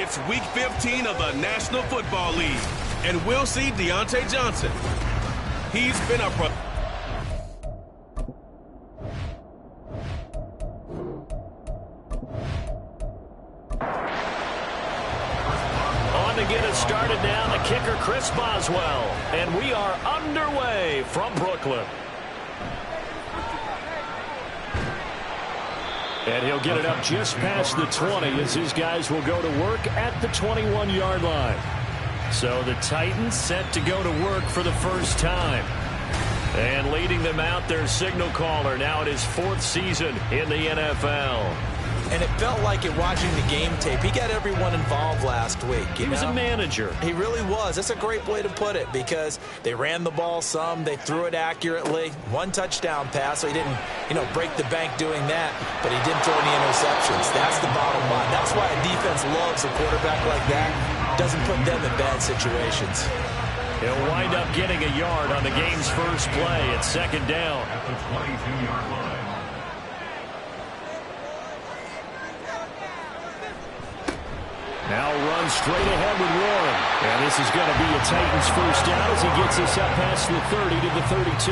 It's Week 15 of the National Football League, and we'll see Deontay Johnson. He's been a pro. On to get it started now, the kicker Chris Boswell. And we are underway from Brooklyn. And he'll get it up just past the 20 as his guys will go to work at the 21-yard line. So the Titans set to go to work for the first time. And leading them out, their signal caller, now in his 4th season in the NFL. And it felt like it watching the game tape. He got everyone involved last week. He was a manager. He really was. That's a great way to put it because they ran the ball some. They threw it accurately. 1 touchdown pass, so he didn't, break the bank doing that. But he didn't throw any interceptions. That's the bottom line. That's why a defense loves a quarterback like that. Doesn't put them in bad situations. He'll wind up getting a yard on the game's first play at 2nd down. At the 22-yard line. Now runs straight ahead with Warren. And this is going to be a Titans first down as he gets us up past the 30 to the 32.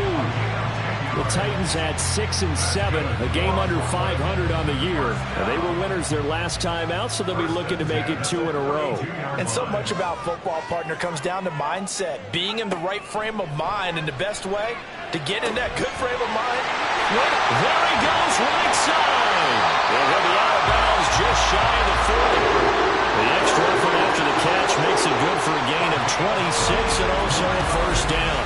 The Titans had 6 and 7, a game under 500 on the year. And they were winners their last time out, so they'll be looking to make it 2 in a row. And so much about football, partner, comes down to mindset. Being in the right frame of mind, and the best way to get in that good frame of mind. There he goes, right side. And he'll be out of bounds just shy of the 40. The extra effort after the catch makes it good for a gain of 26 and also a first down.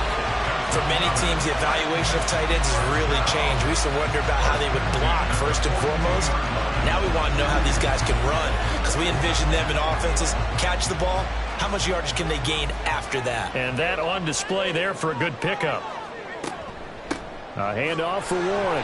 For many teams, the evaluation of tight ends has really changed. We used to wonder about how they would block first and foremost. Now we want to know how these guys can run because we envision them in offenses catch the ball. How much yardage can they gain after that? And that on display there for a good pickup. A handoff for Warren.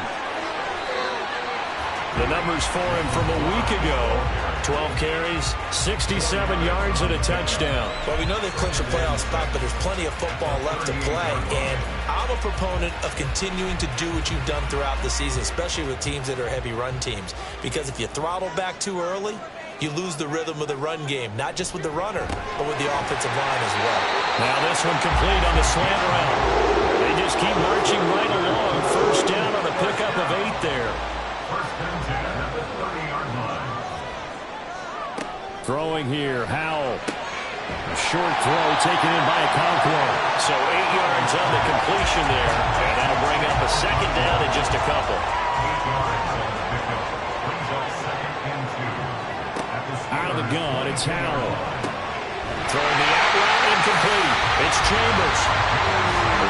The numbers for him from a week ago. 12 carries, 67 yards, and a touchdown. Well, we know they've clinched a playoff spot, but there's plenty of football left to play. And I'm a proponent of continuing to do what you've done throughout the season, especially with teams that are heavy run teams. Because if you throttle back too early, you lose the rhythm of the run game, not just with the runner, but with the offensive line as well. Now this one complete on the slant route. They just keep marching right along. First down on a pickup of 8 there. First and 10 at the 30-yard line. Throwing here, Howell. A short throw taken in by Okonkwo. So 8 yards on the completion there. And that'll bring up a second down in just a couple. 8 yards on the pickup. Brings up 2nd and 2. Out of the gun, it's Howell. Throwing the out route incomplete. It's Chambers.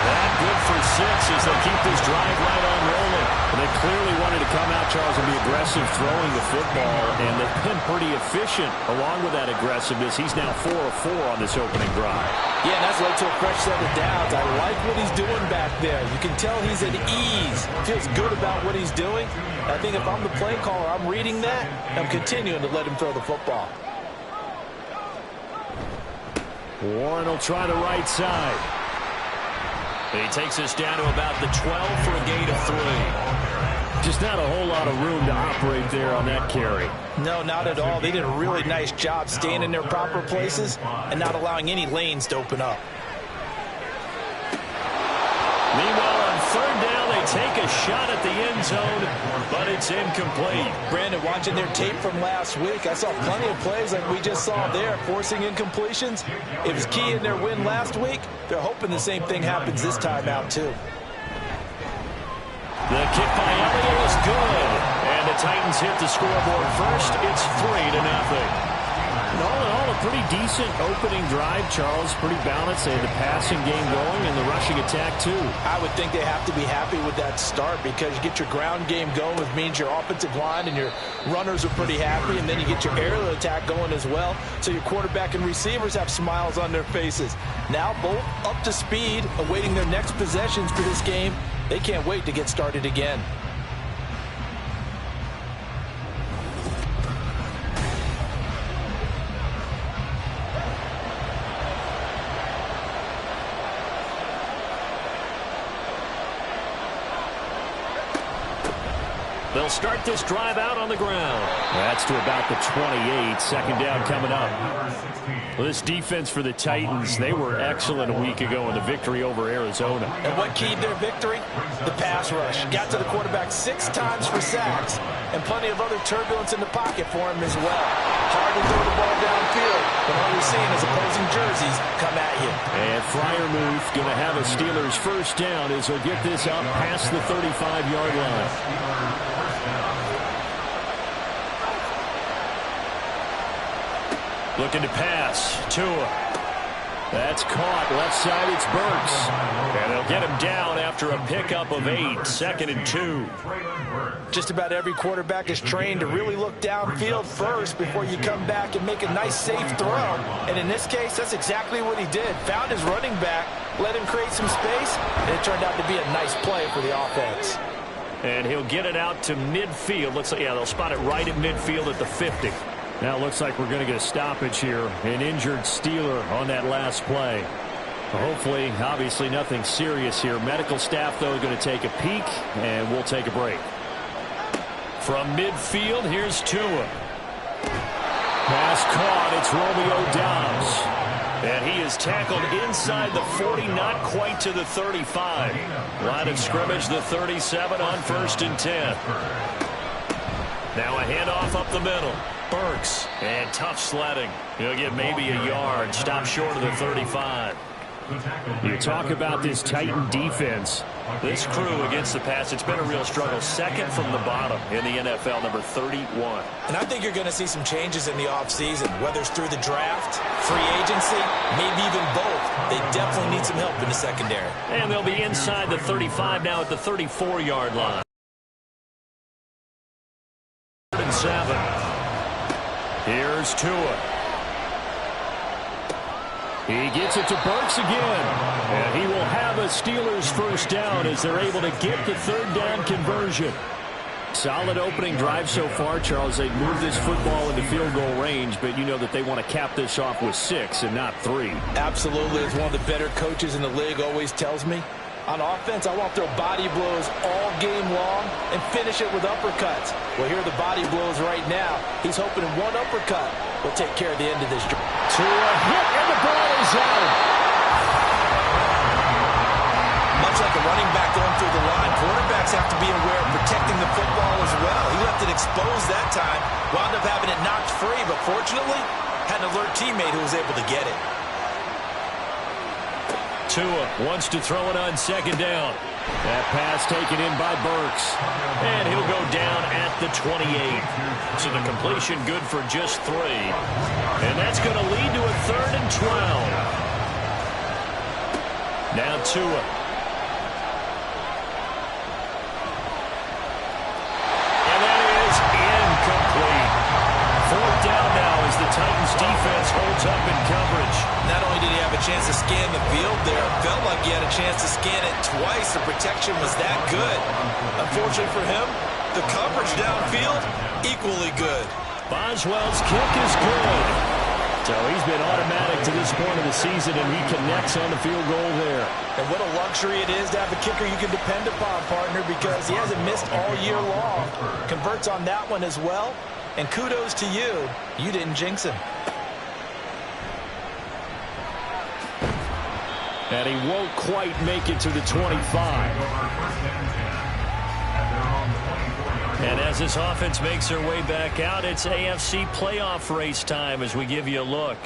That good for 6 as they keep this drive right on rolling. And they clearly wanted to come out, Charles, and be aggressive throwing the football, and they've been pretty efficient along with that aggressiveness. He's now 4 of 4 on this opening drive. Yeah, and that's led to a fresh set of downs. I like what he's doing back there. You can tell he's at ease. Feels good about what he's doing. I think if I'm the play caller, I'm reading that. I'm continuing to let him throw the football. Warren will try the right side. He takes us down to about the 12 for a gain of 3. Just not a whole lot of room to operate there on that carry. No, not at all. They did a really nice job staying in their proper places and not allowing any lanes to open up. Meanwhile, on 3rd down, they take a shot at the end zone, but it's incomplete. Brandon, watching their tape from last week, I saw plenty of plays like we just saw there, forcing incompletions. It was key in their win last week. They're hoping the same thing happens this time out, too. The kick by Elliott is good. And the Titans hit the scoreboard first. It's 3-0. All in all, a pretty decent opening drive, Charles. Pretty balanced. They had the passing game going and the rushing attack, too. I would think they have to be happy with that start because you get your ground game going, which means your offensive line and your runners are pretty happy, and then you get your aerial attack going as well, so your quarterback and receivers have smiles on their faces. Now both up to speed, awaiting their next possessions for this game. They can't wait to get started again. They'll start this drive out on the ground. That's to about the 28. Second down coming up. Well, this defense for the Titans, they were excellent a week ago in the victory over Arizona. And what keyed their victory? The pass rush. Got to the quarterback 6 times for sacks, and plenty of other turbulence in the pocket for him as well. Hard to throw the ball downfield, but all you're seeing is opposing jerseys come at you. And Freiermuth going to have a Steelers first down as he'll get this up past the 35-yard line. Looking to pass. Tua. That's caught. Left side, it's Burks. And they'll get him down after a pickup of 8. 2nd and 2. Just about every quarterback is trained to really look downfield first before you come back and make a nice, safe throw. And in this case, that's exactly what he did. Found his running back, let him create some space, and it turned out to be a nice play for the offense. And he'll get it out to midfield. Looks like, yeah, they'll spot it right at midfield at the 50. Now it looks like we're going to get a stoppage here. An injured Steeler on that last play. Hopefully, obviously nothing serious here. Medical staff, though, going to take a peek, and we'll take a break. From midfield, here's Tua. Pass caught. It's Romeo Doubs. And he is tackled inside the 40, not quite to the 35. Line of scrimmage, the 37 on 1st and 10. Now a handoff up the middle. Burks, and tough sledding. He'll get maybe a yard. Stop short of the 35. You talk about this Titan defense. This crew against the pass, it's been a real struggle. 2nd from the bottom in the NFL, number 31. And I think you're going to see some changes in the offseason, whether it's through the draft, free agency, maybe even both. They definitely need some help in the secondary. And they'll be inside the 35 now at the 34-yard line. 3rd and 7. Here's Tua. He gets it to Burks again. And he will have a Steelers first down as they're able to get the 3rd down conversion. Solid opening drive so far, Charles. They moved this football into field goal range, but you know that they want to cap this off with 6 and not 3. Absolutely. As one of the better coaches in the league always tells me, on offense, I want to throw body blows all game long and finish it with uppercuts. Well, here are the body blows right now. He's hoping one uppercut will take care of the end of this drive. To a hit, and the ball is out. Much like a running back going through the line, quarterbacks have to be aware of protecting the football as well. He left it exposed that time, wound up having it knocked free, but fortunately, had an alert teammate who was able to get it. Tua wants to throw it on 2nd down. That pass taken in by Burks. And he'll go down at the 28. So the completion good for just 3. And that's going to lead to a 3rd and 12. Now Tua. And that is incomplete. 4th down now as the Titans defense holds up in coverage. Not only did he have a chance to scan the field there, it felt like he had a chance to scan it twice. The protection was that good. Unfortunately for him, the coverage downfield, equally good. Boswell's kick is good. So he's been automatic to this point of the season, and he connects on the field goal there. And what a luxury it is to have a kicker you can depend upon, partner, because he hasn't missed all year long. Converts on that one as well. And kudos to you. You didn't jinx him. And he won't quite make it to the 25. And as this offense makes their way back out, it's AFC playoff race time as we give you a look.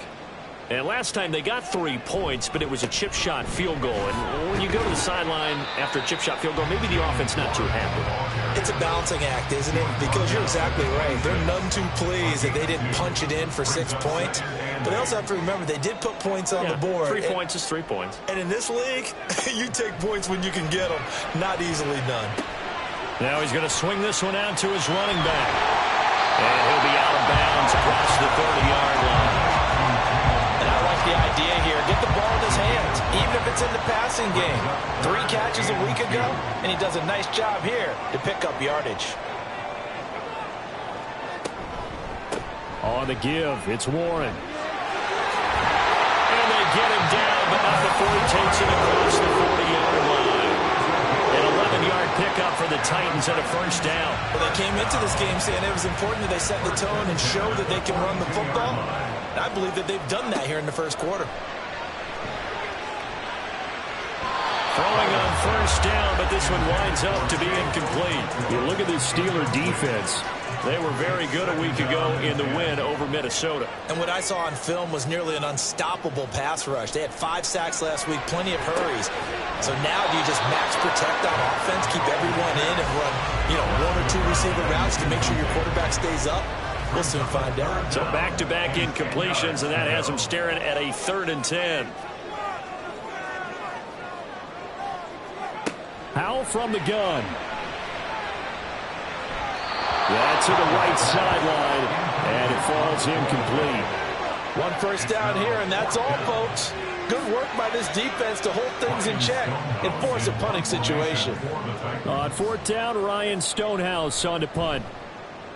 And last time they got 3 points, but it was a chip shot field goal. And when you go to the sideline after a chip shot field goal, maybe the offense not too happy. It's a balancing act, isn't it? Because you're exactly right. They're none too pleased that they didn't punch it in for 6 points. But they also have to remember they did put points on the board. 3 points is 3 points. And in this league, you take points when you can get them. Not easily done. Now he's going to swing this one out to his running back. And he'll be out of bounds across the 30-yard line. And I like the idea here. Get the ball in his hands, even if it's in the passing game. 3 catches a week ago, and he does a nice job here to pick up yardage. On the give, it's Warren. And they get him down, but not before he takes it across the 40-yard line. An 11-yard pickup for the Titans at a first down. Well, they came into this game saying it was important that they set the tone and show that they can run the football. And I believe that they've done that here in the first quarter. Throwing on first down, but this one winds up to be incomplete. You look at this Steeler defense. They were very good a week ago in the win over Minnesota. And what I saw on film was nearly an unstoppable pass rush. They had 5 sacks last week, plenty of hurries. So now do you just max protect on offense, keep everyone in and run, 1 or 2 receiver routes to make sure your quarterback stays up? We'll soon find out. So back-to-back incompletions, and that has them staring at a 3rd and 10. Howell from the gun. That's to the right sideline, and it falls incomplete. 1 first down here, and that's all, folks. Good work by this defense to hold things in check and force a punting situation. On 4th down, Ryan Stonehouse on to punt.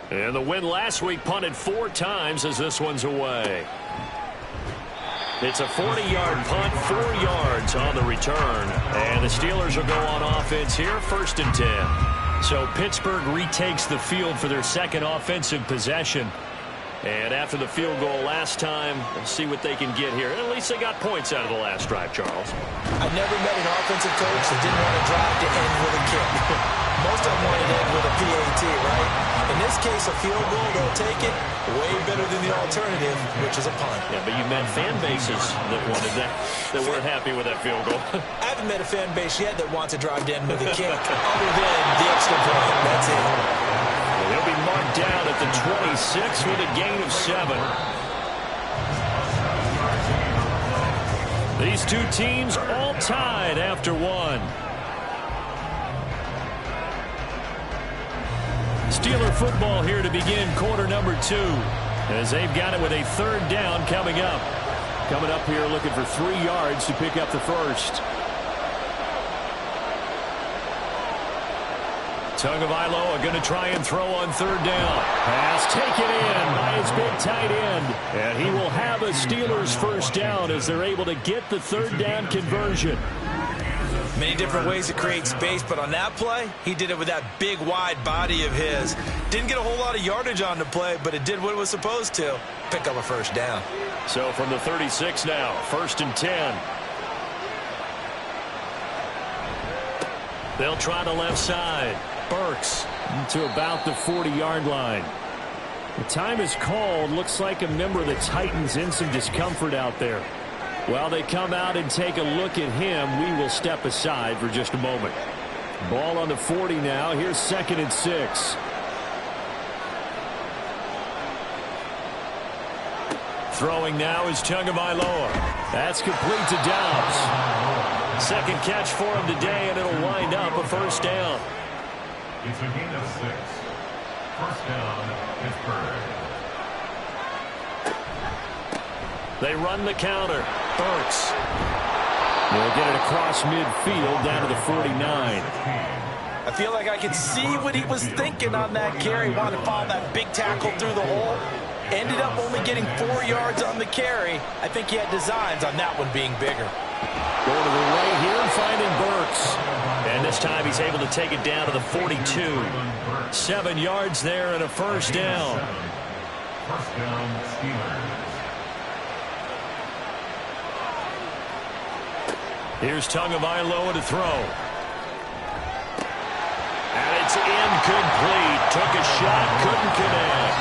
And the win last week punted 4 times as this one's away. It's a 40-yard punt, 4 yards on the return. And the Steelers will go on offense here, 1st and 10. So Pittsburgh retakes the field for their second offensive possession. And after the field goal last time, we'll see what they can get here. At least they got points out of the last drive, Charles. I never met an offensive coach that didn't want to drive to end with a kick. Most of them wanted to end with a PAT, right? In this case, a field goal, they'll take it. Way better than the alternative, which is a punt. Yeah, but you met fan bases that wanted that weren't happy with that field goal. I haven't met a fan base yet that wants to drive to end with a kick, other than the extra point. That's it. He'll be marked down at the 26 with a gain of 7. These two teams all tied after 1. Steeler football here to begin quarter number 2, as they've got it with a 3rd down coming up. Coming up here looking for 3 yards to pick up the first. Tagovailoa going to try and throw on 3rd down. Pass taken in by his big tight end. And he will have a Steelers first down as they're able to get the 3rd down conversion. Many different ways to create space, but on that play, he did it with that big, wide body of his. Didn't get a whole lot of yardage on the play, but it did what it was supposed to. Pick up a first down. So from the 36 now, 1st and 10. They'll try the left side. Burks to about the 40-yard line. The time is called. Looks like a member of the Titans in some discomfort out there. While they come out and take a look at him, we will step aside for just a moment. Ball on the 40 now. Here's 2nd and 6. Throwing now is Tagovailoa. That's complete to Doubs. Second catch for him today, and it'll wind up a first down. It's a gain of 6. First down, Pittsburgh. They run the counter. Burks. They'll get it across midfield down to the 49. I feel like I could see what he was thinking on that carry. Wanted to follow that big tackle through the hole. Ended up only getting 4 yards on the carry. I think he had designs on that one being bigger. Going to the right here and finding Burks. And this time he's able to take it down to the 42. 7 yards there and a first down. First down, Steelers. Here's Tagovailoa to throw. And it's incomplete. Took a shot, couldn't connect.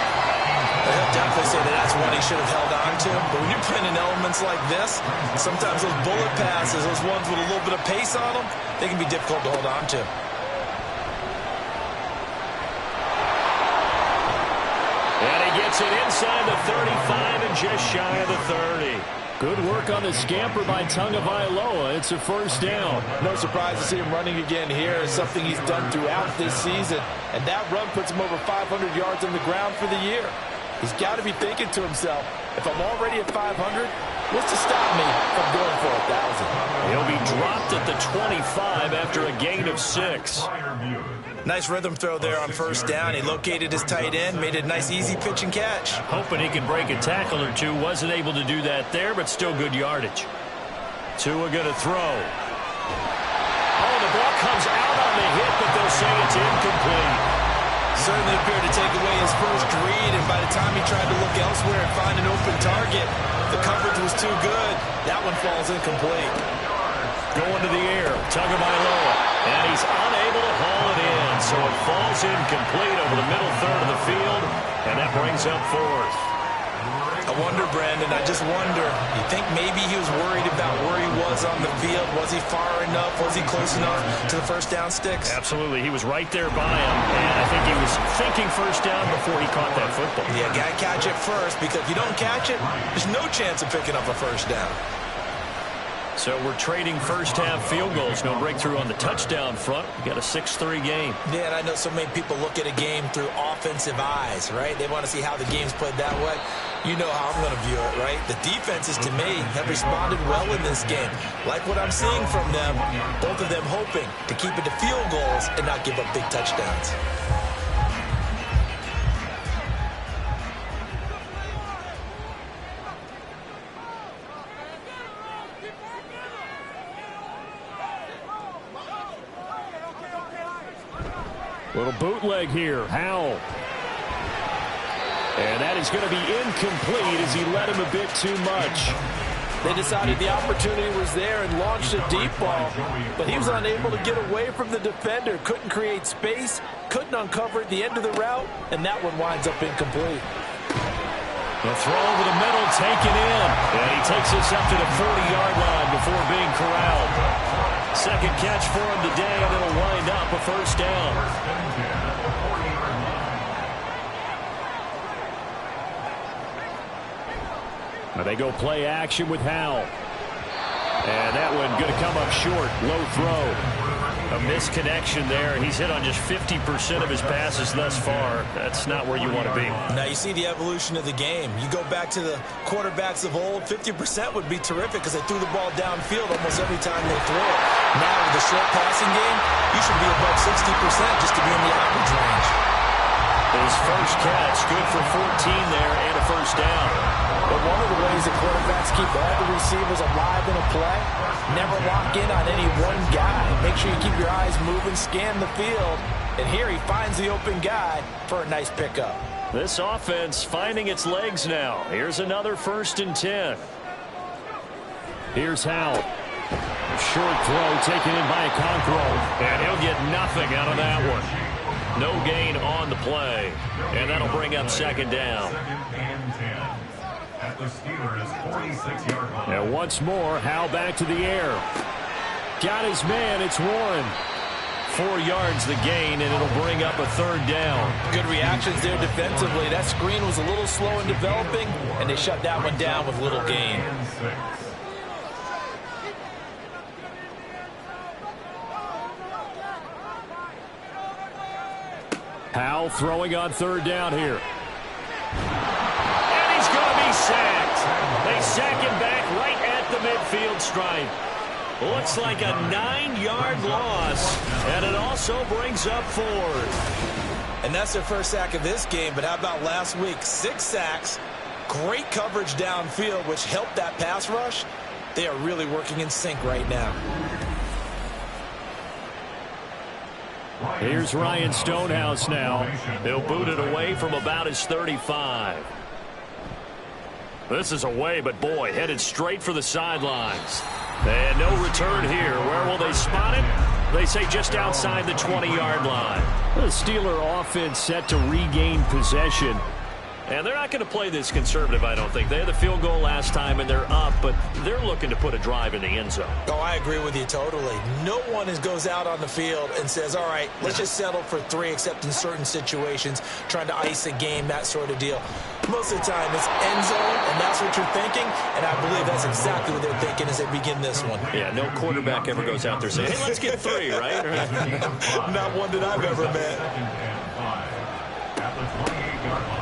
He'll definitely say that that's one he should have held on to. But when you're playing in elements like this, sometimes those bullet passes, those ones with a little bit of pace on them, they can be difficult to hold on to. And he gets it inside the 35 and just shy of the 30. Good work on the scamper by Tagovailoa. It's a first down. No surprise to see him running again here. It's something he's done throughout this season. And that run puts him over 500 yards on the ground for the year. He's got to be thinking to himself, if I'm already at 500, what's to stop me from going for 1,000? He'll be dropped at the 25 after a gain of 6. Nice rhythm throw there on first down. He located his tight end, made it a nice easy pitch and catch. Hoping he could break a tackle or two. Wasn't able to do that there, but still good yardage. Tua going to throw. Oh, the ball comes out on the hit, but they'll say it's incomplete. Certainly appeared to take away his first read, and by the time he tried to look elsewhere and find an open target, the coverage was too good. That one falls incomplete. Going to the air, Tagovailoa, and he's unable to haul it in, so it falls incomplete over the middle third of the field, and that brings up fourth. I wonder, Brandon, I just wonder, you think maybe he was worried about where he was on the field? Was he far enough? Was he close enough to the first down sticks? Absolutely. He was right there by him, and I think he was thinking first down before he caught that football. Yeah, got to catch it first, because if you don't catch it, there's no chance of picking up a first down. So we're trading first-half field goals. No breakthrough on the touchdown front. We got a 6-3 game. Yeah, and I know so many people look at a game through offensive eyes, right? They want to see how the game's played that way. You know how I'm going to view it, right? The defenses, to me, have responded well in this game. Like what I'm seeing from them, both of them hoping to keep it to field goals and not give up big touchdowns. Little bootleg here. Howell. And that is going to be incomplete as he led him a bit too much. They decided the opportunity was there and launched a deep ball, but he was unable to get away from the defender. Couldn't create space, couldn't uncover at the end of the route, and that one winds up incomplete. The throw over the middle, taken in. And he takes us up to the 40-yard line before being corralled. Second catch for him today, and it'll wind up a first down. Now they go play action with Howell. And that one going to come up short. Low throw. A misconnection there. He's hit on just 50% of his passes thus far. That's not where you want to be. Now you see the evolution of the game. You go back to the quarterbacks of old, 50% would be terrific because they threw the ball downfield almost every time they threw it. Now with the short passing game, you should be above 60% just to be in the average range. His first catch, good for 14 there and a first down. But one of the ways that quarterbacks keep all the receivers alive in a play, never lock in on any one guy. Make sure you keep your eyes moving, scan the field. And here he finds the open guy for a nice pickup. This offense finding its legs now. Here's another 1st and 10. Here's Howell. Short throw taken in by Okonkwo. And he'll get nothing out of that one. No gain on the play. And that'll bring up second down. At the Steelers' 46-yard line. And once more, Howell back to the air. Got his man, it's Warren. 4 yards the gain, and it'll bring up a third down. Good reactions there defensively. That screen was a little slow in developing, and they shut that one down with little gain. Howell throwing on third down here. And he's going to be sacked. They sack him back right at the midfield stripe. Looks like a 9-yard loss, and it also brings up fourth. And that's their first sack of this game, but how about last week? 6 sacks, great coverage downfield, which helped that pass rush. They are really working in sync right now. Here's Ryan Stonehouse now. He'll boot it away from about his 35. This is away, but boy, headed straight for the sidelines. And no return here. Where will they spot it? They say just outside the 20-yard line. The Steeler offense set to regain possession. And they're not going to play this conservative, I don't think. They had the field goal last time, and they're up, but they're looking to put a drive in the end zone. Oh, I agree with you totally. No one goes out on the field and says, all right, let's just settle for 3, except in certain situations, trying to ice a game, that sort of deal. Most of the time, it's end zone, and that's what you're thinking, and I believe that's exactly what they're thinking as they begin this one. Yeah, no quarterback ever goes out there saying, hey, let's get 3, right? Not one that I've ever met.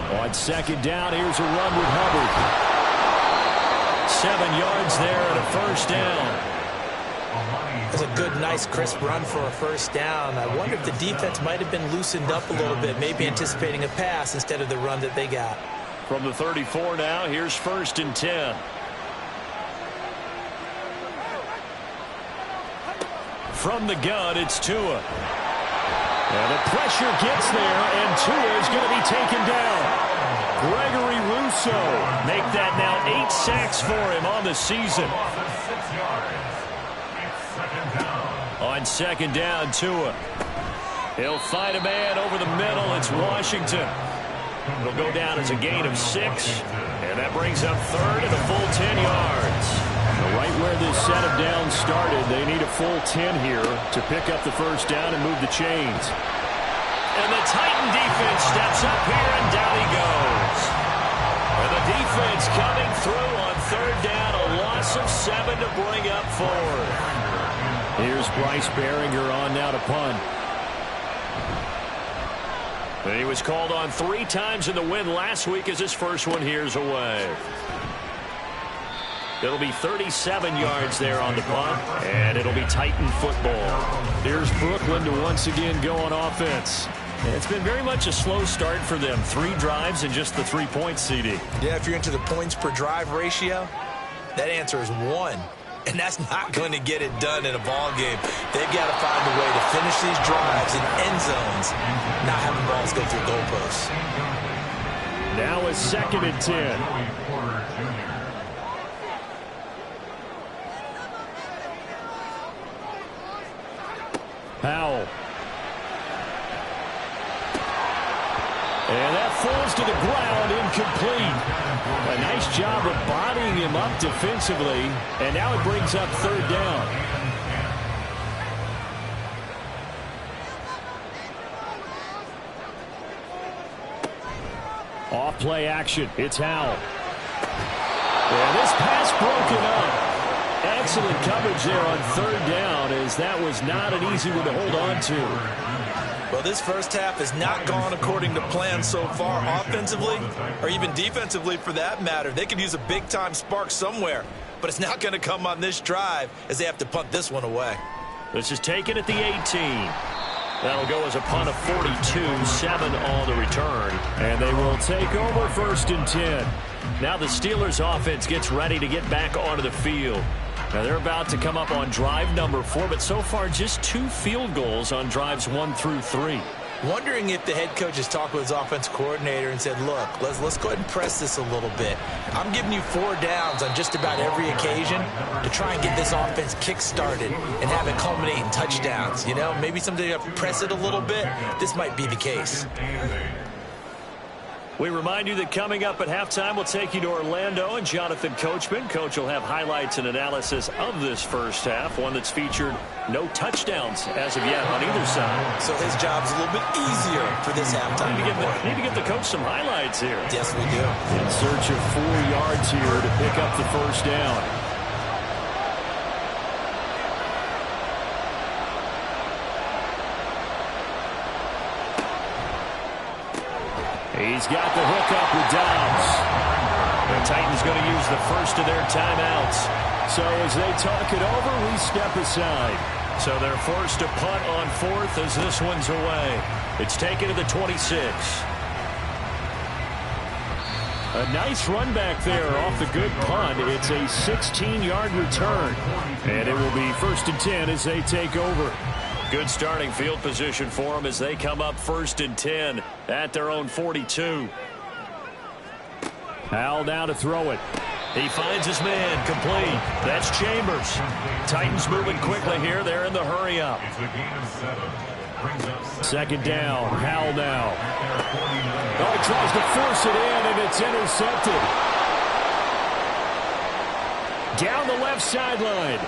On second down, here's a run with Hubbard. 7 yards there and a first down. That's a good, nice, crisp run for a first down. I wonder if the defense might have been loosened up a little bit, maybe anticipating a pass instead of the run that they got. From the 34 now, here's 1st and 10. from the gun, it's Tua. And the pressure gets there, and Tua is going to be taken down. Gregory Rousseau make that now 8 sacks for him on the season. On second down, Tua. He'll find a man over the middle. It's Washington. It'll go down as a gain of 6, and that brings up third and a full 10 yards. Right where this set of downs started, they need a full 10 here to pick up the first down and move the chains. And the Titan defense steps up here, and down he goes. And the defense coming through on third down, a loss of 7 to bring up 4. Here's Bryce Baringer on now to punt. He was called on 3 times in the win last week as his first one here's away. It'll be 37 yards there on the punt, and it'll be Titan football. Here's Brooklyn to once again go on offense. It's been very much a slow start for them. 3 drives and just the 3 points, CD. Yeah, if you're into the points per drive ratio, that answer is 1. And that's not going to get it done in a ball game. They've got to find a way to finish these drives in end zones, not having balls go through goalposts. Now a 2nd and 10. Powell. And that falls to the ground, incomplete. A nice job of bodying him up defensively, and now it brings up third down. Off play action, it's Howell. And this pass broken up. Excellent coverage there on third down, as that was not an easy one to hold on to. Well, this first half has not gone according to plan so far offensively, or even defensively for that matter. They could use a big-time spark somewhere, but it's not going to come on this drive as they have to punt this one away. This is taken at the 18. That'll go as a punt of 42, 7 on the return. And they will take over 1st and 10. Now the Steelers offense gets ready to get back onto the field. Now they're about to come up on drive number 4, but so far just 2 field goals on drives 1 through 3. Wondering if the head coach has talked with his offensive coordinator and said, look, let's go ahead and press this a little bit. I'm giving you 4 downs on just about every occasion to try and get this offense kick-started and have it culminate in touchdowns. You know, maybe someday you have to press it a little bit. This might be the case. We remind you that coming up at halftime, we'll take you to Orlando and Jonathan Coachman. Coach will have highlights and analysis of this first half, one that's featured no touchdowns as of yet on either side. So his job's a little bit easier for this halftime. Need to get the coach some highlights here. Yes, we do. In search of 4 yards here to pick up the first down. He's got the hook up with Dobbs. The Titans going to use the first of their timeouts. So as they talk it over, we step aside. So they're forced to punt on 4th as this one's away. It's taken to the 26. A nice run back there off the good punt. It's a 16-yard return. And it will be 1st and 10 as they take over. Good starting field position for them as they come up 1st and 10 at their own 42. Howell now to throw it. He finds his man, complete. That's Chambers. Titans moving quickly here. They're in the hurry up. 2nd down. Howell now. Oh, he tries to force it in, and it's intercepted. Down the left sideline.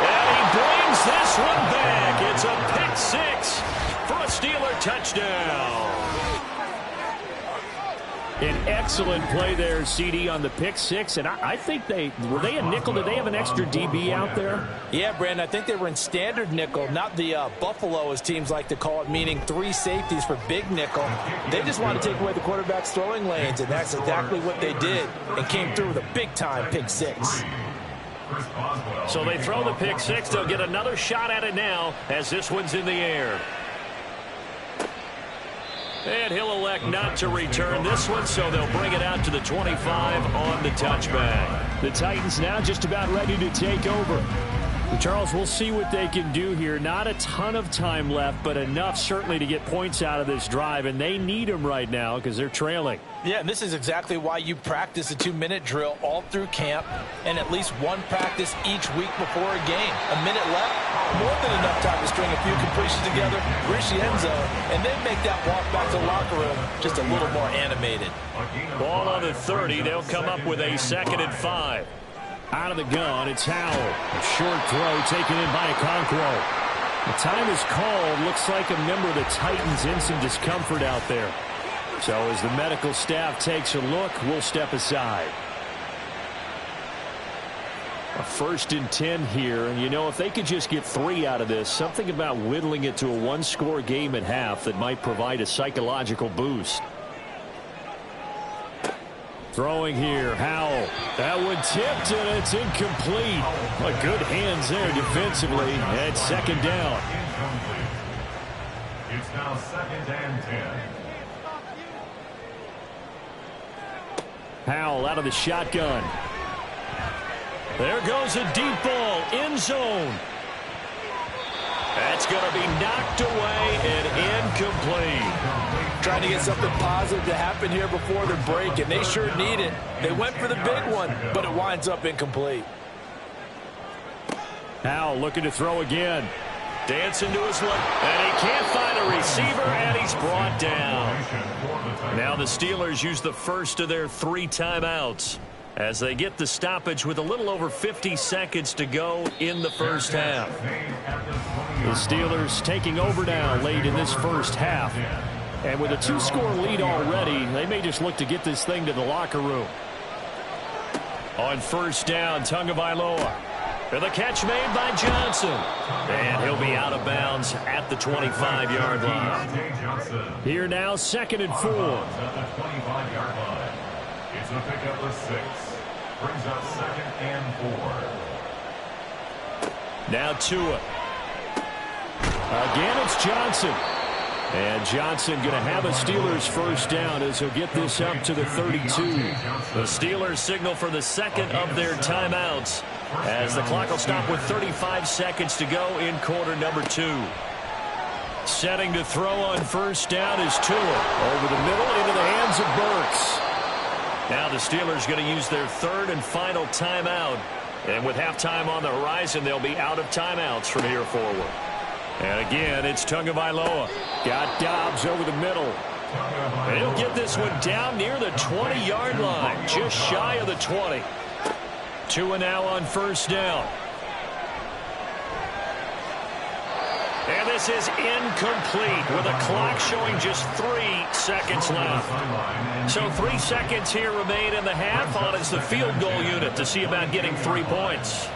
And he brings this one back. It's a pick 6 for a Steeler touchdown. An excellent play there, CD, on the pick 6. And I think were they a nickel? Did they have an extra DB out there? Yeah, Brandon, I think they were in standard nickel, not the Buffalo, as teams like to call it, meaning 3 safeties for big nickel. They just want to take away the quarterback's throwing lanes, and that's exactly what they did and came through with a big-time pick 6. So they throw the pick 6. They'll get another shot at it now as this one's in the air. And he'll elect not to return this one, so they'll bring it out to the 25 on the touchback. The Titans now just about ready to take over. Charles, we'll see what they can do here. Not a ton of time left, but enough certainly to get points out of this drive, and they need them right now because they're trailing. Yeah, and this is exactly why you practice a 2-minute drill all through camp and at least one practice each week before a game. A minute left, more than enough time to string a few completions together, reach the end zone, and then make that walk back to the locker room just a little more animated. Ball on the 30. They'll come up with a 2nd and 5. Out of the gun, it's Howell. A short throw taken in by Okonkwo. The time is called. Looks like a member of the Titans in some discomfort out there. So as the medical staff takes a look, we'll step aside. A 1st and 10 here. And, you know, if they could just get 3 out of this, something about whittling it to a 1-score game at half that might provide a psychological boost. Throwing here, Howell. That one tipped, and it's incomplete. But good hands there defensively. And 2nd down. Incomplete. It's now 2nd and 10. Howell out of the shotgun. There goes a deep ball. End zone. That's going to be knocked away and incomplete. Trying to get something positive to happen here before the break, and they sure need it. They went for the big one, but it winds up incomplete. Howell looking to throw again. Dancing to his left, and he can't find a receiver, and he's brought down. Now the Steelers use the first of their 3 timeouts as they get the stoppage with a little over 50 seconds to go in the first half. The Steelers taking over now late in this first half. And with a 2-score lead already, they may just look to get this thing to the locker room. On 1st down, Tagovailoa. The catch made by Johnson. And he'll be out of bounds at the 25-yard line. Here now, 2nd and 4. At the 25-yard line. It's a pickup of 6. Brings up 2nd and 4. Now Tua. Again, it's Johnson. And Johnson going to have a Steelers first down as he'll get this up to the 32. The Steelers signal for the 2nd of their timeouts as the clock will stop with 35 seconds to go in quarter number 2. Setting to throw on 1st down is Tua. Over the middle into the hands of Burks. Now the Steelers going to use their 3rd and final timeout. And with halftime on the horizon, they'll be out of timeouts from here forward. And again, it's Tagovailoa. Got Dobbs over the middle. And he'll get this one down near the 20-yard line, just shy of the 20. Tua now on 1st down. And this is incomplete with a clock showing just 3 seconds left. So 3 seconds here remain in the half on as the field goal unit to see about getting 3 points.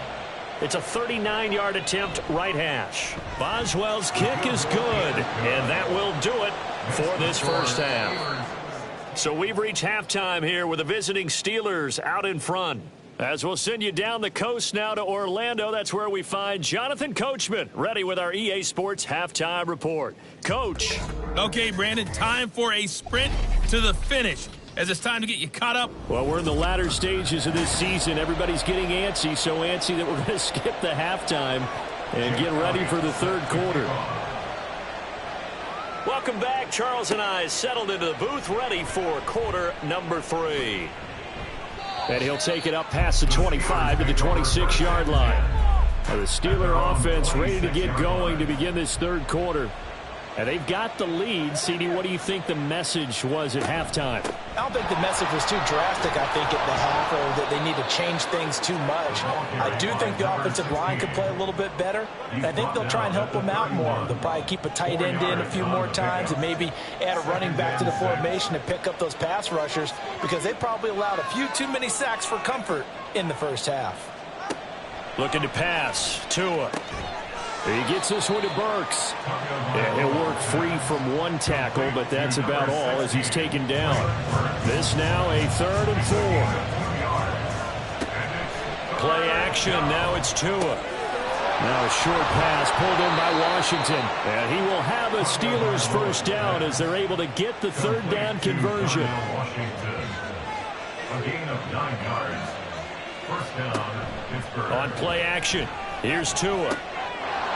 It's a 39-yard attempt, right hash. Boswell's kick is good, and that will do it for this first half. So we've reached halftime here with the visiting Steelers out in front. As we'll send you down the coast now to Orlando, that's where we find Jonathan Coachman, ready with our EA Sports Halftime Report. Coach. Okay, Brandon, time for a sprint to the finish, as it's time to get you caught up. Well, we're in the latter stages of this season. Everybody's getting antsy, so antsy that we're going to skip the halftime and get ready for the 3rd quarter. Welcome back. Charles and I settled into the booth, ready for quarter number 3. And he'll take it up past the 25 to the 26-yard line. Now the Steeler offense ready to get going to begin this 3rd quarter. And they've got the lead. CD, what do you think the message was at halftime? I don't think the message was too drastic, I think, at the half, or that they need to change things too much. I do think the offensive line could play a little bit better. I think they'll try and help them out more. They'll probably keep a tight end in a few more times and maybe add a running back to the formation to pick up those pass rushers, because they probably allowed a few too many sacks for comfort in the first half. Looking to pass. Tua. He gets this one to Burks. Yeah, he'll work free from 1 tackle, but that's about all as he's taken down. This now a 3rd and 4. Play action. Now it's Tua. Now a short pass pulled in by Washington. And he will have a Steelers first down as they're able to get the 3rd down conversion. A gain of 9 yards. First down, Pittsburgh. On play action. Here's Tua.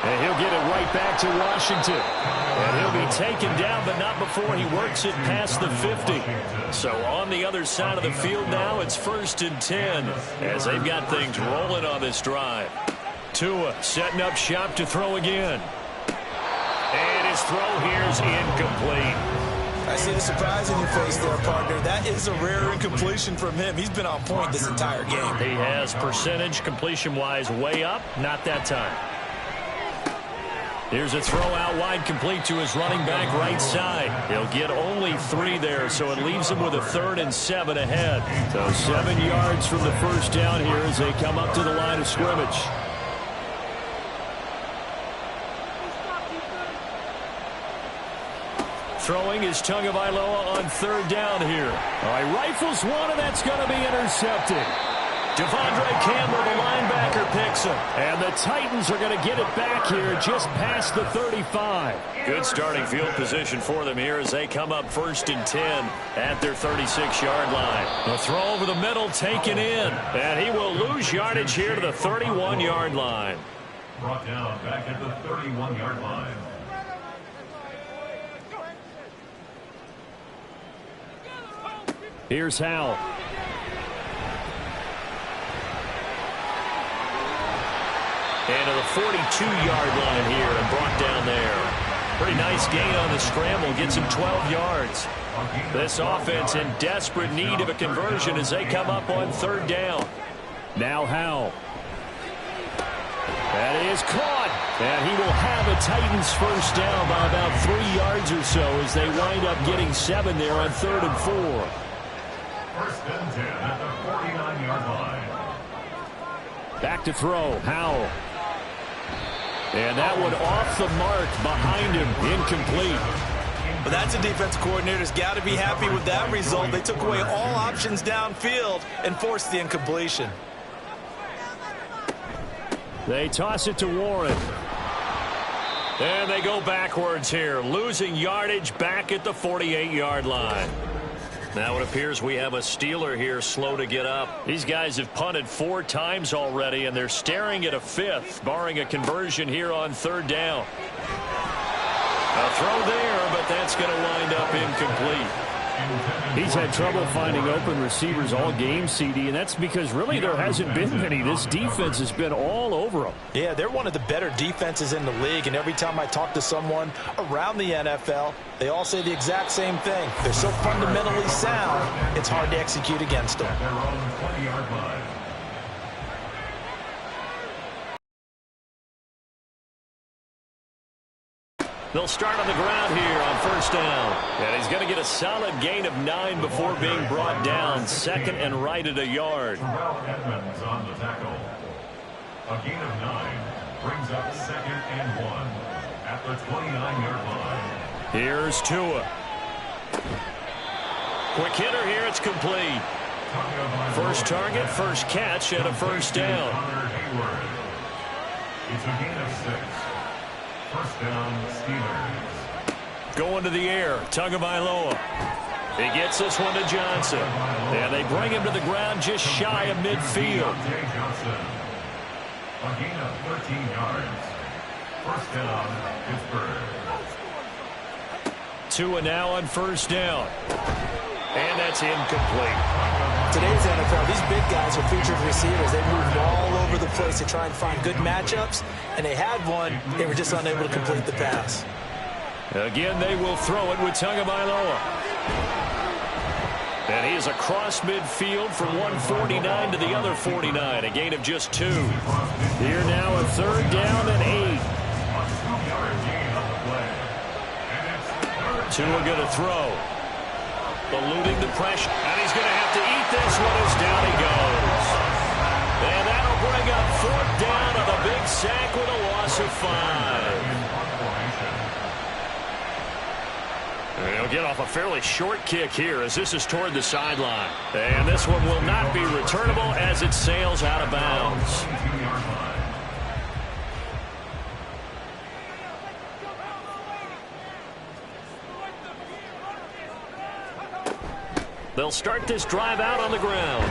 And he'll get it right back to Washington. And he'll be taken down, but not before he works it past the 50. So on the other side of the field now, it's 1st and 10 as they've got things rolling on this drive. Tua setting up shop to throw again. And his throw here is incomplete. I see the surprise in your face there, partner. That is a rare incompletion from him. He's been on point this entire game. He has percentage completion-wise way up, not that time. Here's a throw out wide, complete to his running back right side. He'll get only 3 there, so it leaves him with a 3rd and 7 ahead. So 7 yards from the first down here as they come up to the line of scrimmage. Throwing is Tagovailoa on 3rd down here. All right, rifles one, and that's going to be intercepted. Devondre Campbell, the linebacker, picks him. And the Titans are going to get it back here just past the 35. Good starting field position for them here as they come up 1st and 10 at their 36-yard line. The throw over the middle taken in. And he will lose yardage here to the 31-yard line. Brought down back at the 31-yard line. Here's Howell. And to the 42-yard line here and brought down there. Pretty nice gain on the scramble. Gets him 12 yards. This offense in desperate need of a conversion as they come up on 3rd down. Now Howell. That is caught. And he will have a Titans first down by about 3 yards or so as they wind up getting 7 there on 3rd and 4. 1st and 10 at the 49-yard line. Back to throw. Howell. And that one off the mark behind him. Incomplete. But that's a defense coordinator's got to be happy with that result. They took away all options downfield and forced the incompletion. They toss it to Warren. And they go backwards here, losing yardage back at the 48-yard line. Now it appears we have a Steeler here slow to get up. These guys have punted 4 times already, and they're staring at a 5th, barring a conversion here on 3rd down. A throw there, but that's going to wind up incomplete. He's had trouble finding open receivers all game, CD, and that's because really there hasn't been many. This defense has been all over them. Yeah, they're one of the better defenses in the league, and every time I talk to someone around the NFL, they all say the exact same thing. They're so fundamentally sound, it's hard to execute against them. Their own 20-yard line. They'll start on the ground here on 1st down. And he's going to get a solid gain of 9 before being brought down. 2nd and right at a yard. Terrell Edmonds on the tackle. A gain of 9 brings up 2nd and 1 at the 29-yard line. Here's Tua. Quick hitter here. It's complete. First target, first catch, and a 1st down. It's a gain of 6. 1st down, Steelers. Going to the air, Tagovailoa. He gets this one to Johnson. And they bring him to the ground just shy of midfield. Johnson. A gain of 13 yards. 1st down, Pittsburgh. Tua now on 1st down. And that's incomplete. Today's NFL, these big guys are featured receivers. They move all over the place to try and find good matchups, and they had one. They were just unable to complete the pass. Again, they will throw it with Tagovailoa. And he is across midfield from 149 to the other 49, a gain of just 2. Here now a 3rd down and 8. Tua going to throw. Eluding the pressure, and he's going to have to eat this one as down he goes. And that'll bring up 4th down on the big sack with a loss of 5. And he'll get off a fairly short kick here as this is toward the sideline. And this one will not be returnable as it sails out of bounds. They'll start this drive out on the ground.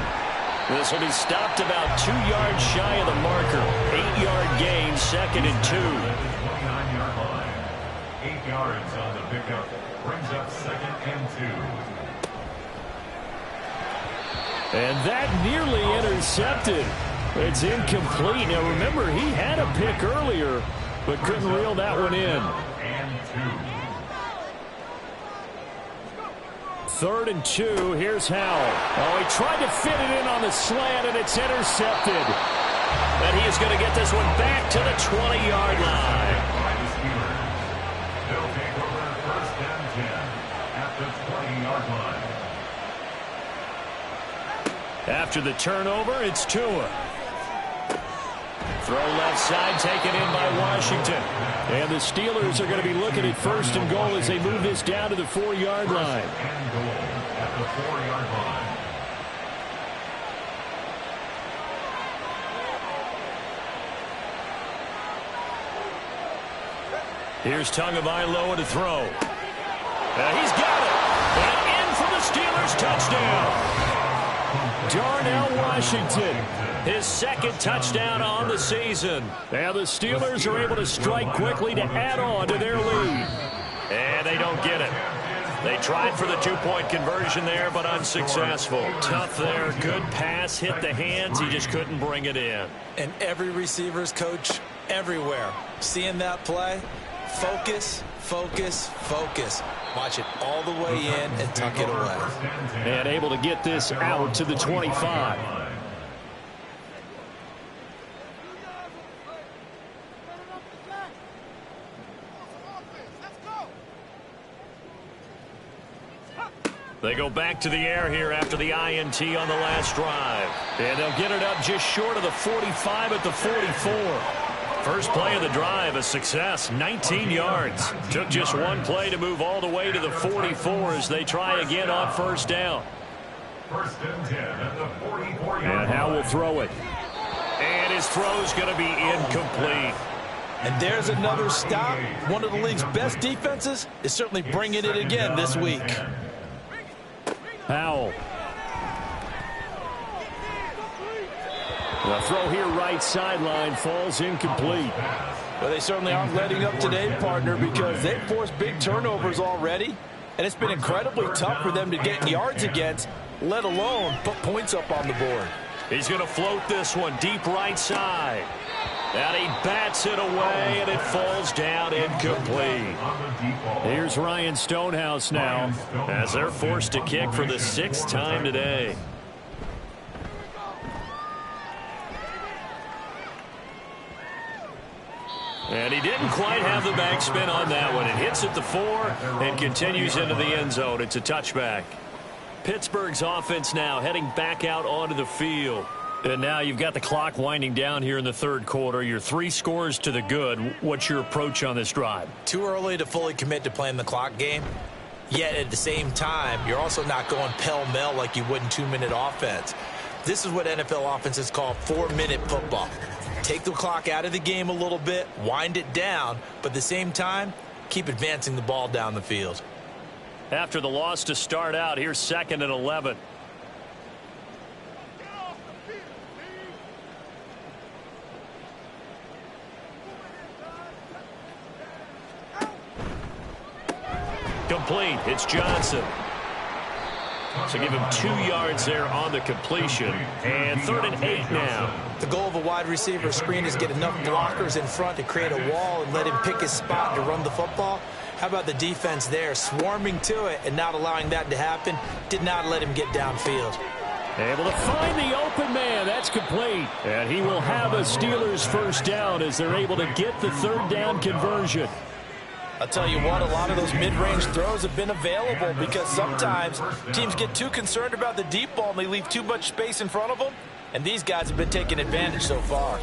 This will be stopped about 2 yards shy of the marker. 8-yard gain, 2nd and 2. 29-yard line. 8 yards on the pickup. Brings up 2nd and 2. And that nearly intercepted. It's incomplete. Now remember, he had a pick earlier, but couldn't reel that one in. And 2. 3rd and 2. Here's Howell. Oh, he tried to fit it in on the slant, and it's intercepted. And he is going to get this one back to the 20-yard line. By the Steelers. They'll take over 1st and 10 at the 20-yard line. After the turnover, it's Tua. Throw left side, taken in by Washington. And the Steelers are going to be looking at 1st and goal as they move this down to the 4-yard line. And goal at the 4-yard line. Here's Tagovailoa to throw. He's got it. And in for the Steelers touchdown. Darnell Washington, his 2nd touchdown on the season. Now the Steelers are able to strike quickly to add on to their lead. And they don't get it. They tried for the 2-point conversion there, but unsuccessful. Tough there. Good pass. Hit the hands. He just couldn't bring it in. And every receiver's coach everywhere. Seeing that play, focus, focus, focus. Watch it all the way in and tuck it away. And able to get this out to the 25. They go back to the air here after the INT on the last drive. And they'll get it up just short of the 45 at the 44. First play of the drive, a success, 19 yards. Took just one play to move all the way to the 44 as they try again on 1st down. 1st and 10 at the 44-yard line. And Howell will throw it. And his throw's going to be incomplete. And there's another stop. One of the league's best defenses is certainly bringing it again this week. Howell. The throw here right sideline falls incomplete. Well, they certainly aren't letting up today, partner, because they've forced big turnovers already. And it's been incredibly tough for them to get yards against, let alone put points up on the board. He's going to float this one deep right side. And he bats it away, and it falls down incomplete. Here's Ryan Stonehouse now as they're forced to kick for the 6th time today. And he didn't quite have the backspin on that one. It hits at the 4 and continues into the end zone. It's a touchback. Pittsburgh's offense now heading back out onto the field. And now you've got the clock winding down here in the 3rd quarter. You're 3 scores to the good. What's your approach on this drive? Too early to fully commit to playing the clock game. Yet at the same time, you're also not going pell-mell like you would in 2-minute offense. This is what NFL offenses call 4-minute football. Take the clock out of the game a little bit, wind it down, but at the same time, keep advancing the ball down the field. After the loss to start out, here's 2nd and 11. Complete. It's Johnson. So give him 2 yards there on the completion. And 3rd and 8 now. The goal of a wide receiver screen is get enough blockers in front to create a wall and let him pick his spot to run the football. How about the defense there, swarming to it and not allowing that to happen? Did not let him get downfield. Able to find the open man. That's complete. And he will have a Steelers 1st down as they're able to get the 3rd down conversion. I'll tell you what, a lot of those mid-range throws have been available because sometimes teams get too concerned about the deep ball and they leave too much space in front of them. And these guys have been taking advantage so far.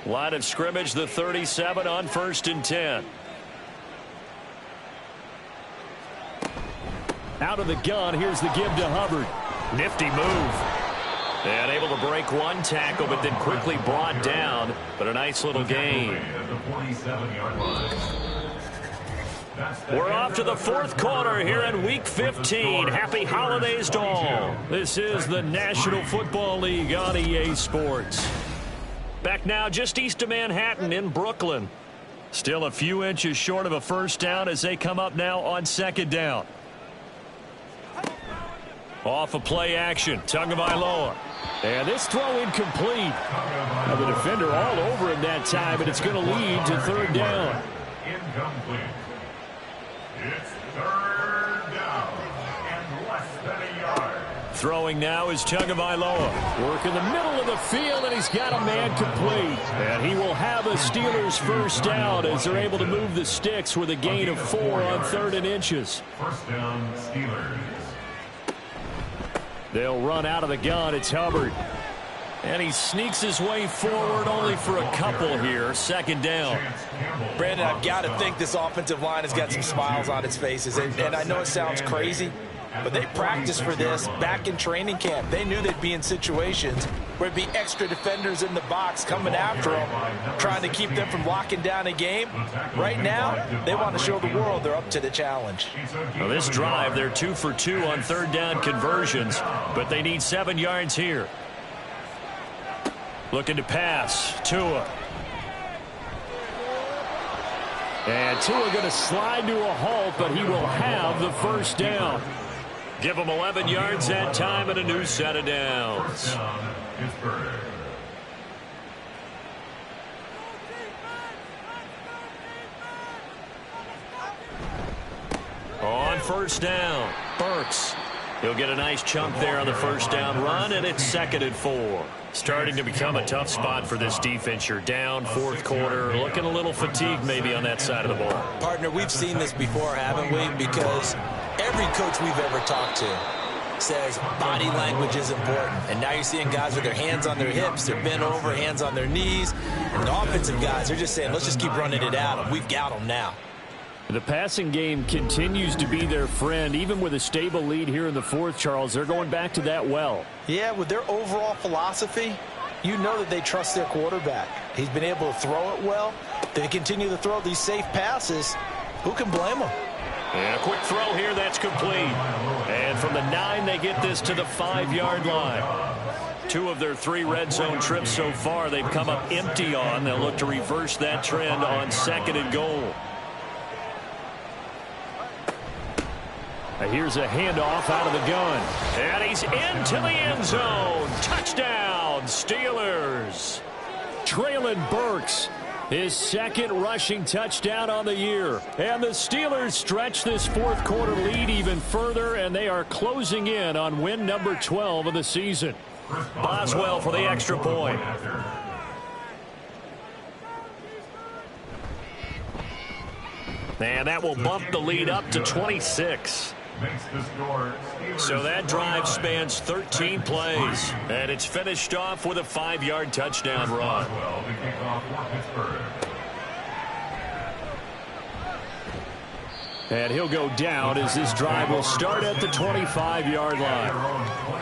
Line of scrimmage, the 37 on 1st and 10. Out of the gun, here's the give to Hubbard. Nifty move. And able to break one tackle, but then quickly brought down. But a nice little gain. We're off to the fourth quarter here in Week 15. Happy holidays to all. This is the National Football League on EA Sports. Back now just east of Manhattan in Brooklyn. Still a few inches short of a first down as they come up now on second down. Off of play action, Tagovailoa. And this throw incomplete. Now the defender all over him that time, and it's going to lead to third down. Incomplete. It's third down and less than a yard. Throwing now is Tagovailoa. Work in the middle of the field, and he's got a man complete. And he will have a Steelers first down as they're able to move the sticks with a gain of 4 on 3rd and inches. First down, Steelers. They'll run out of the gun. It's Hubbard. And he sneaks his way forward only for a couple here. Second down. Brandon, I've got to think this offensive line has got some smiles on its faces. And I know it sounds crazy, but they practiced for this back in training camp. They knew they'd be in situations where it'd be extra defenders in the box coming after them, trying to keep them from locking down a game. Right now, they want to show the world they're up to the challenge. Well, this drive, they're 2 for 2 on third down conversions, but they need 7 yards here. Looking to pass, Tua. And Tua going to slide to a halt, but he will have the first down. Give him 11 yards that time and a new set of downs. On first down, Burks. He'll get a nice chunk there on the first down run, and it's 2nd and 4. Starting to become a tough spot for this defense. You're down, fourth quarter, looking a little fatigued maybe on that side of the ball. Partner, we've seen this before, haven't we? Because every coach we've ever talked to says body language is important. And now you're seeing guys with their hands on their hips, they're bent over, hands on their knees. And the offensive guys, they're just saying, let's just keep running it at them. We've got them now. The passing game continues to be their friend. Even with a stable lead here in the fourth, Charles, they're going back to that well. Yeah, with their overall philosophy, you know that they trust their quarterback. He's been able to throw it well. They continue to throw these safe passes. Who can blame them? And a quick throw here, that's complete. And from the 9, they get this to the 5-yard line. 2 of their 3 red zone trips so far, they've come up empty on. They'll look to reverse that trend on 2nd and goal. Here's a handoff out of the gun. And he's into the end zone. Touchdown, Steelers. Traylon Burks, his 2nd rushing touchdown on the year. And the Steelers stretch this fourth quarter lead even further, and they are closing in on win number 12 of the season. Boswell for the extra point. And that will bump the lead up to 26. So that drive spans 13 plays, and it's finished off with a 5-yard touchdown run. And he'll go down as this drive will start at the 25-yard line.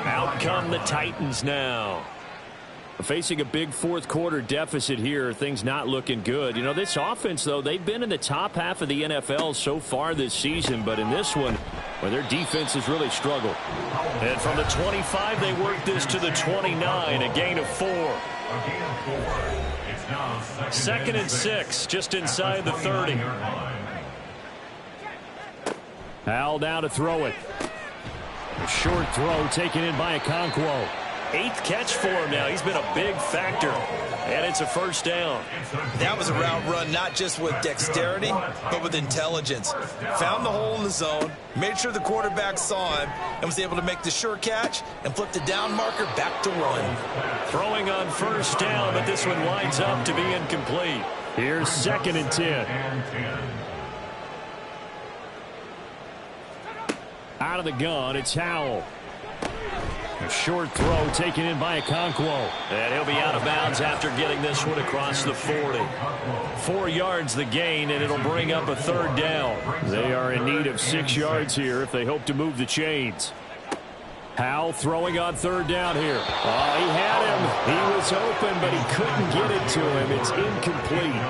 Out come the Titans now. Facing a big fourth quarter deficit here, things not looking good. You know, this offense, though, they've been in the top half of the NFL so far this season, but in this one, well, their defense has really struggled. And from the 25, they work this to the 29, a gain of 4. 2nd and 6, just inside the 30. Al now to throw it. A short throw taken in by Okonkwo. 8th catch for him now. He's been a big factor. And it's a first down. That was a route run not just with dexterity, but with intelligence. Found the hole in the zone, made sure the quarterback saw him, and was able to make the sure catch and flip the down marker back to run. Throwing on first down, but this one winds up to be incomplete. Here's 2nd and 10. Out of the gun, it's Howell. A short throw taken in by Okonkwo. And he'll be out of bounds after getting this one across the 40. 4 yards the gain, and it'll bring up a third down. They are in need of 6 yards here if they hope to move the chains. Howell throwing on third down here. Oh, he had him. He was open, but he couldn't get it to him. It's incomplete.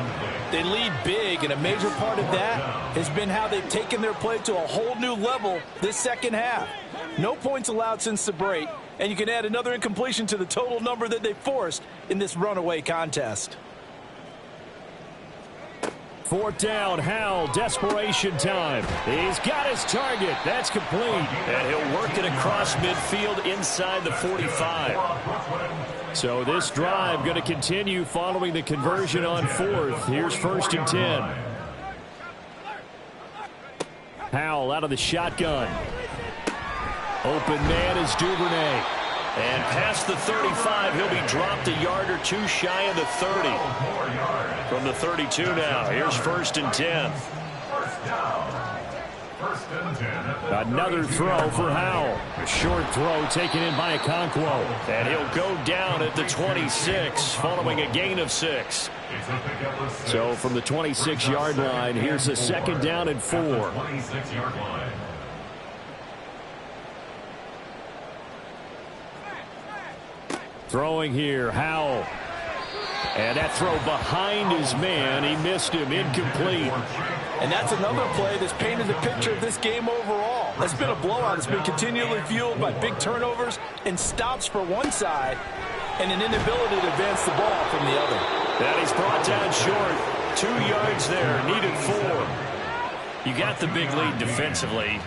They lead big, and a major part of that has been how they've taken their play to a whole new level this second half. No points allowed since the break, and you can add another incompletion to the total number that they forced in this runaway contest. Fourth down, Howell, desperation time. He's got his target. That's complete. And he'll work it across midfield inside the 45. So this drive going to continue following the conversion on fourth. Here's 1st and 10. Howell out of the shotgun. Open man is Duvernay. And past the 35, he'll be dropped a yard or two shy of the 30. From the 32 now, here's 1st and 10. Another throw for Howell. A short throw taken in by Okonkwo. And he'll go down at the 26 following a gain of 6. So from the 26-yard line, here's a 2nd down and 4. 26-yard line. Throwing here, Howell. And that throw behind his man. He missed him, incomplete. And that's another play that's painted the picture of this game overall. It's been a blowout. It's been continually fueled by big turnovers and stops for one side and an inability to advance the ball from the other. That he's brought down short. 2 yards there, needed 4. You got the big lead defensively.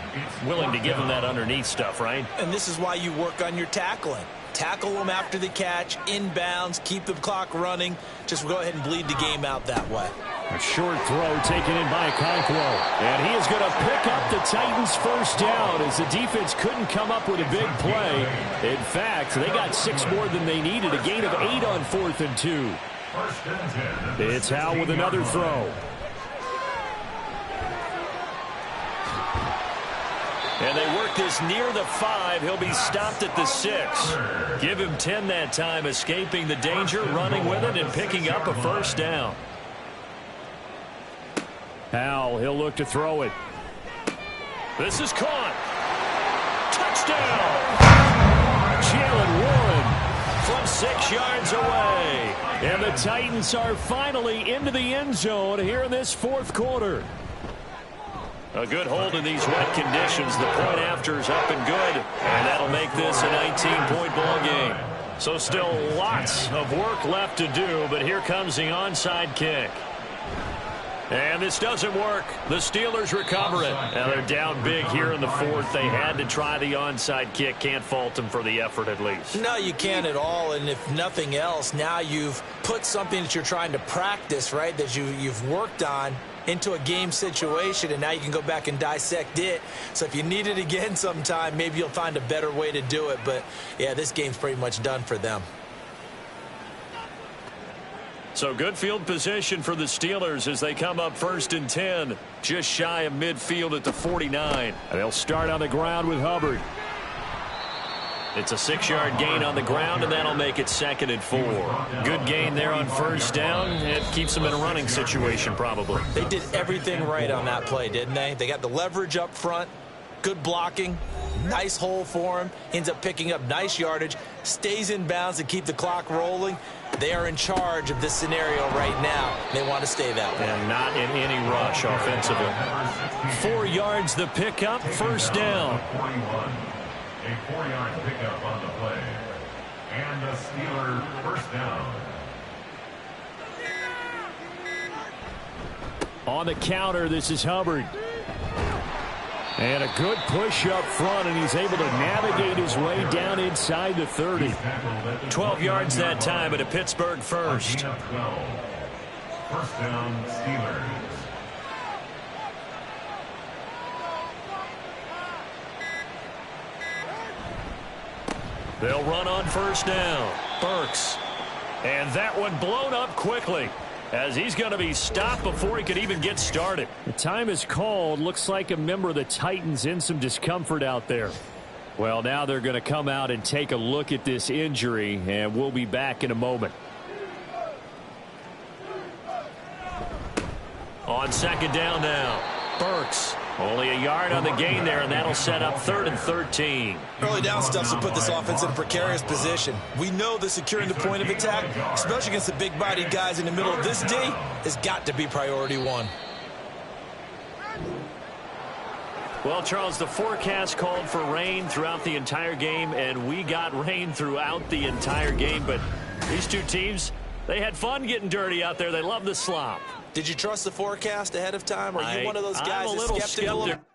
Willing to give him that underneath stuff, right? And this is why you work on your tackling. Tackle them after the catch, inbounds, keep the clock running. Just go ahead and bleed the game out that way. A short throw taken in by Okonkwo. And he is going to pick up the Titans' 1st down as the defense couldn't come up with a big play. In fact, they got 6 more than they needed. A gain of 8 on 4th and 2. It's Howell with another throw. And they work this near the 5. He'll be stopped at the 6. Give him 10 that time, escaping the danger, running with it, and picking up a 1st down. Howell, he'll look to throw it. This is caught. Touchdown! Jalen Warren from 6 yards away. And the Titans are finally into the end zone here in this 4th quarter. A good hold in these wet conditions. The point after is up and good. And that'll make this a 19-point ball game. So still lots of work left to do, but here comes the onside kick. And this doesn't work. The Steelers recover it. Now they're down big here in the 4th. They had to try the onside kick. Can't fault them for the effort at least. No, you can't at all. And if nothing else, now you've put something that you're trying to practice, right, that you've worked on into a game situation, and now you can go back and dissect it. So if you need it again sometime, maybe you'll find a better way to do it. But, yeah, this game's pretty much done for them. So good field position for the Steelers as they come up 1st and 10, just shy of midfield at the 49. And they'll start on the ground with Hubbard. It's a 6-yard gain on the ground, and that'll make it 2nd and 4. Good gain there on 1st down. It keeps them in a running situation probably. They did everything right on that play, didn't they? They got the leverage up front, good blocking, nice hole for him, ends up picking up nice yardage, stays in bounds to keep the clock rolling. They are in charge of this scenario right now. They want to stay that way. And not in any rush offensively. 4 yards the pickup, 1st down. A 4-yard pickup on the play. And a Steeler 1st down. On the counter, this is Hubbard. And a good push up front, and he's able to navigate his way down inside the 30. 12 yards that time at a Pittsburgh 1st. 1st down, Steelers. They'll run on 1st down. Burks. And that one blown up quickly as he's going to be stopped before he could even get started. The time is called. Looks like a member of the Titans in some discomfort out there. Well, now they're going to come out and take a look at this injury, and we'll be back in a moment. On 2nd down now. Burks Only a yard on the gain there, and that'll set up 3rd and 13. Early down stuff will put this offense in a precarious position. We know that securing the point of attack, especially against the big-bodied guys in the middle of this D, has got to be priority one. Well, Charles, the forecast called for rain throughout the entire game, and we got rain throughout the entire game. But these two teams, they had fun getting dirty out there. They love the slop. Did you trust the forecast ahead of time? Are you one of those guys I'm a that's little skeptical?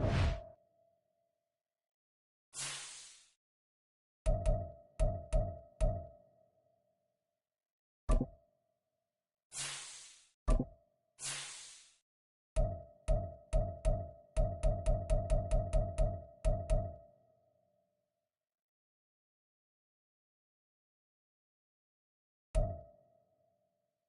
it.